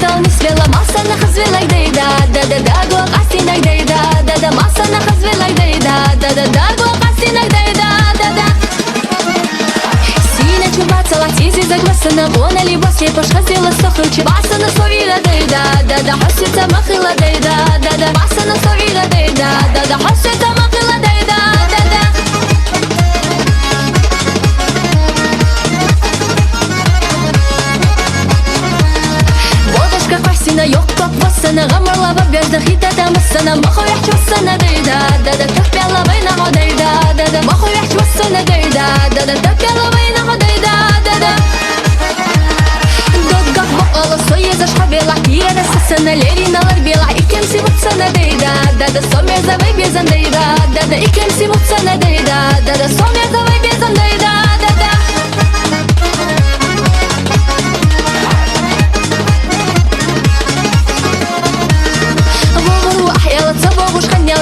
тал не свела маса на хазвела дейда да го касина дейда да маса на хазвела дейда да го касина дейда да сина чубаца латизи загласана вона либосе пошхазила сохручи баса на совила дейда да хосица махила дейда да баса на совила дейда да хосица махила дейда да Касина yok bakmasana Gamarla babyazda hitata masana Maho yahçmasana deyda Da takpiyalla bayna hodayda Da maho yahçmasana deyda Da takpiyalla bayna hodayda Da Dodgah baqala soye zashqabela Tiyara sasana lerinalar bela İkemsi mutsana deyda Da somya zavay bezan deyda Da ikemsi mutsana deyda Da somya zavay bezan deyda Da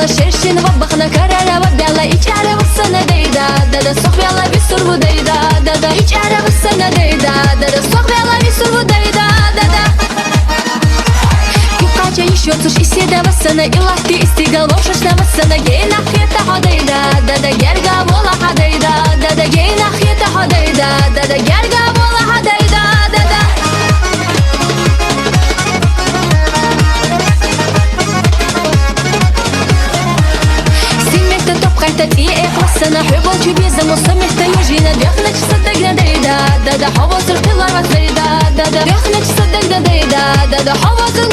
شرشين وبخنا كرارا وبيلا إيجارة والسنة ديدا دا صخ بيلا بيسر وديدا دا إيجارة والسنة ديدا دا صخ بيلا بيسر وديدا دا Кукача еще цуш и седа вассана Илахти истигал вошашна вассана Гейна хета ходейда да герга вола ходейда да гейна хета ходейда да герга вола ходейда да Ти эхласана хубал чубиза мусамихта южина Дехнач садагна дейда да хавазыр пилар ватвейда да Дехнач садагна дейда да хавазыр